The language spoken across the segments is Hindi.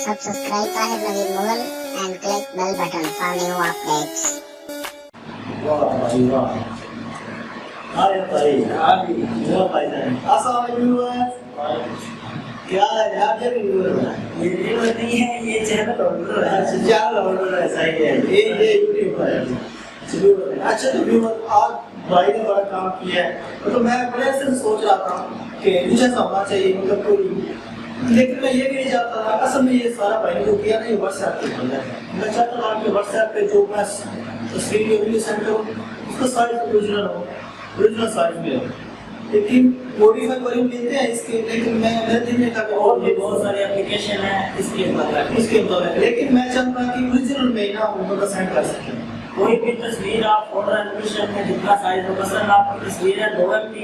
Subscribe Tahir Naveed Mughal and click bell button for new updates. वाह भाई वाह। हाँ यार भाई वाह भाई जान अस्सलाम वालेकुम। क्या है यार ये वीडियो नहीं है, ये चैनल ऑर्डर है। अच्छा चैनल ऑर्डर है, सही है। ये यूट्यूब पर है। चलिए अच्छा तो व्यूअर आज भाई ने बड़ा काम किया है। तो मैं बड़े से सोच रहा था कि कुछ ऐसा होना चाहिए, मतलब कोई, लेकिन मैं ये भी नहीं चाहता था। असल में ये सारा भाई ने जो किया ना, ये व्हाट्सएप पे बन रहा है। मैं चाहता था कि व्हाट्सएप पे जो मैं तस्वीर वीडियो सेंड करूँ उसका साइज ओरिजिनल हो, ओरिजिनल साइज में हो। लेकिन मॉडिफाई वर्जन मिलते हैं इसके, लेकिन मैं मेरे दिल में था कि और भी बहुत सारे एप्लीकेशन हैं इसके अंदर है, लेकिन मैं चाहता कि ओरिजिनल में ना उनको सेंड कर सकें। कोई भी तस्वीर आप फोटो एनिमेशन में जितना साइज हो, पसंद आपकी तस्वीर है 2 MB,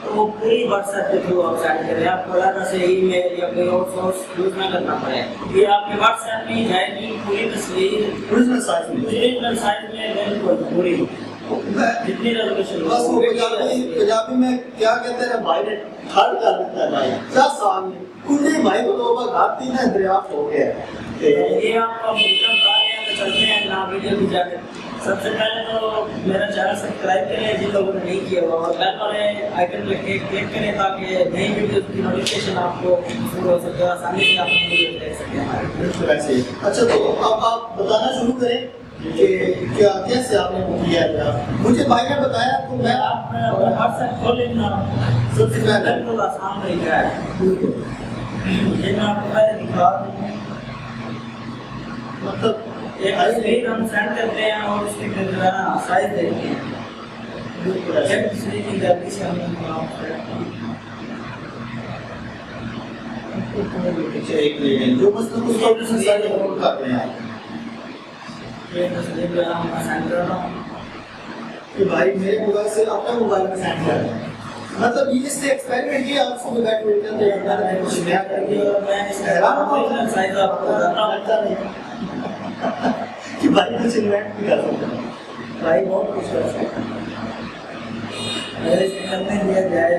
तो वो पूरी व्हाट्सएप के थ्रू आप सेंड करें। आपको अलग से ईमेल या कोई और सोर्स यूज ना करना पड़े। ये आपके व्हाट्सएप में ही जाएगी पूरी तस्वीर ओरिजिनल साइज में बिल्कुल पूरी, जितनी रेजोल्यूशन। बस वो पंजाबी में क्या कहते हैं, भाई ने थर्ड कर देता है भाई। क्या साल में कुल्ली भाई को तो घाटी ना दरियाफ्त हो गया। ये आपका मतलब कार्य है, चलते हैं ना वीडियो भी जाकर। सबसे पहले तो मेरा चैनल सब्सक्राइब करें जिन लोगों ने नहीं किया हुआ, और बेल वाले आइकन पे क्लिक करें ताकि नई वीडियो की नोटिफिकेशन आपको शुरू हो सके, आसानी से आप वीडियो देख सकें हमारे। बिल्कुल ऐसे ही। अच्छा तो अब आप बताना शुरू करें कि क्या कैसे आपने वो किया है। मुझे भाई ने बताया तो मैं आप व्हाट्सएप खोल लेना, सबसे पहले बिल्कुल आसान तरीका है। ये मैं आपको पहले दिखा दूँ, मतलब एक तस्वीर हम सेंड करते हैं और उसकी फिर साइज देखते हैं। बिल्कुल एक ऐसे तस्वीर की गलती से हमने एक मिनट जो मतलब उसको अपने साइड अपलोड कर रहे हैं ये तस्वीर जो है हम सेंड कर रहा हूँ कि भाई मेरे मोबाइल से अपने मोबाइल में सेंड कर रहे हैं। मतलब ये इससे एक्सपेरिमेंट किया आप सुबह बैठ बैठ कर मैंने कुछ नया कर दिया और मैं इसका हैरान हूँ साइज आपको बताता हूँ कि भाई कुछ इन्वेंट भी कर सकते हैं। भाई बहुत कुछ कर सकते हैं, मेरे से करने दिया जाए।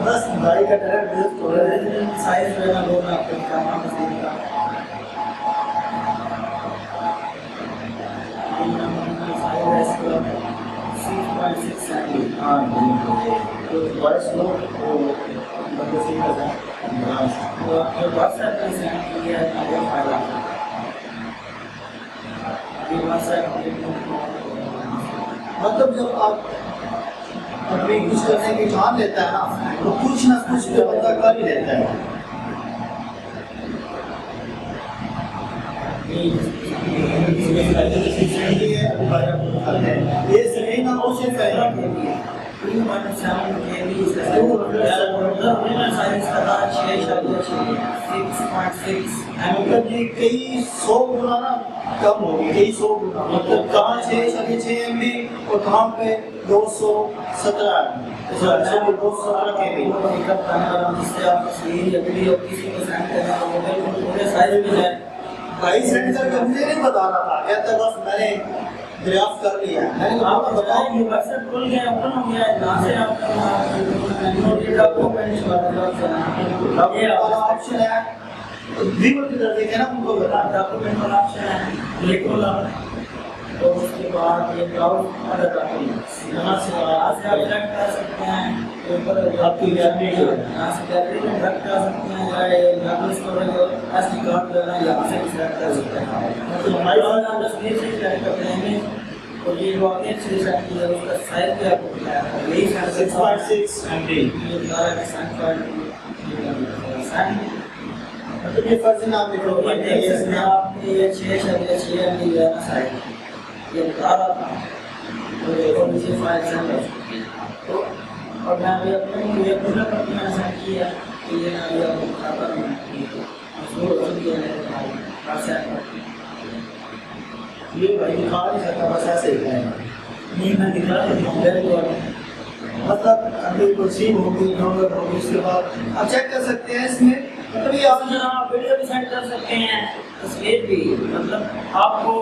बस भाई का डायरेक्ट बेस हो रहा है। साइज जो है ना वो मैं आपको दिखाना मशीन का साइज है इसका 6.6 cm। हाँ तो वॉइस लो वो बंदे से ही करता है। तो आपके व्हाट्सएप पे सेंड किया है वो फाइल ये व्हाट्सएप मतलब जब आप अपनी कुछ करने की ठान लेता है ना, तो कुछ ना कुछ तो बंदा कर ही लेता है। ये सही ना हो से मतलब ये कई 100 गुना ना कम होगी, कई 100 गुना। मतलब कहाँ 6.6 MB और कहाँ पे 217 KB। भाई सेंड करके मुझे नहीं बता रहा था, कहता बस मैंने दरियाफ्त कर लिया। मैंने कहा आपको बताया ये व्हाट्सएप खुल गया, ओपन हो गया, यहाँ से आप डॉक्यूमेंट्स ये वाला ऑप्शन है, व्यूअर की तरफ देखे ना, उनको बता डॉक्यूमेंट वाला ऑप्शन है, क्लिक खोला तो उसके बाद ये ब्राउज अदर डॉक्यूमेंट्स, यहाँ से आप सेलेक्ट कर सकते हैं ऊपर आपकी गैलरी है, यहाँ से गैलरी में रख कर सकते हैं, या गूगल स्टोरेज SD कार्ड लेना यहाँ से सेलेक्ट कर सकते हैं। तो हमारे पास हम तस्वीर से सेलेक्ट करते हैं और ये जो आपने अच्छे सेट किया उसका साइज भी आपको बताया है, यही 6.6 MB। ये सारा डिजाइन कार्ड मतलब ये फर्जी नाम लिखो, इसमें आपने ये 6.6 MB है ना साइज ये बता रहा था, तो ये और नीचे फाइल सेंड कर सकते हैं। तो और मैं अभी अपने ये पूरा करके मैंने सेंड किया, तो ये मैं अभी आपको बताता हूँ शुरू हो चुकी है मेरे भाई व्हाट्सएप पर। ये भाई दिखा नहीं सकता, बस ऐसे ही है। नहीं मैं दिखा देता हूँ बिल्कुल, मतलब अभी प्रोसीड होगी, डाउनलोड होगी, उसके बाद आप चेक कर सकते हैं इसमें। मतलब ये आप आप वीडियो भी सेंड कर सकते हैं, तस्वीर भी, मतलब आपको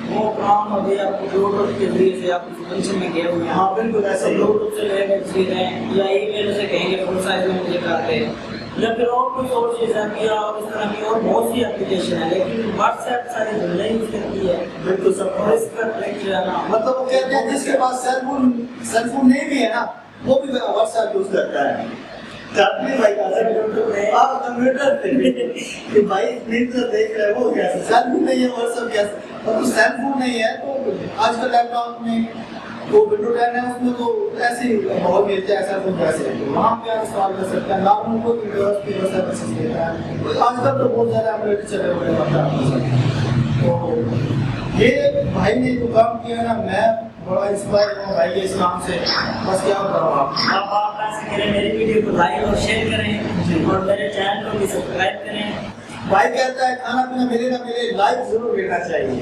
वो काम अभी आपको ब्लूटूथ के जरिए से आप फंक्शन में गए हुए हैं। हाँ बिल्कुल ऐसे ही। ब्लूटूथ से लेकर तस्वीरें या ईमेल से कहेंगे फुल साइज में मुझे कर दे, या फिर और कोई सोर्सेज है या और इस तरह की और बहुत सी एप्लीकेशन है, लेकिन व्हाट्सएप सारी दुनिया यूज करती है। बिल्कुल सब और इसका कनेक्ट जो है ना, मतलब वो कहते हैं जिसके पास सेलफोन नहीं भी है ना, वो भी व्हाट्सएप यूज करता है। चापली भाई का कंप्यूटर पे कि भाई न्यूज़ देख रहे हो कैसे, सेलफोन नहीं है व्हाट्सएप कैसे, और तो सेलफोन नहीं है तो आजकल लैपटॉप में वो विंडो 10 है उसमें तो ऐसे बहुत मिलते हैं ऐसा कुछ वैसे वहाँ पे आप इंस्टॉल कर सकते हैं। नॉर्मल कोई विंडोज की सर्विसेज देता है आजकल तो बहुत ज़्यादा एमुलेटर चले हुए हैं। तो ये भाई ने जो काम किया ना, मैं बड़ा इंस्पायर हूँ भाई के इस काम से। बस क्या बताऊँ आप ऐसे करें, मेरी वीडियो को लाइक और शेयर करें और मेरे चैनल को भी सब्सक्राइब करें। भाई कहता है खाना पीना मिले ना मिले लाइफ जरूर लेना चाहिए।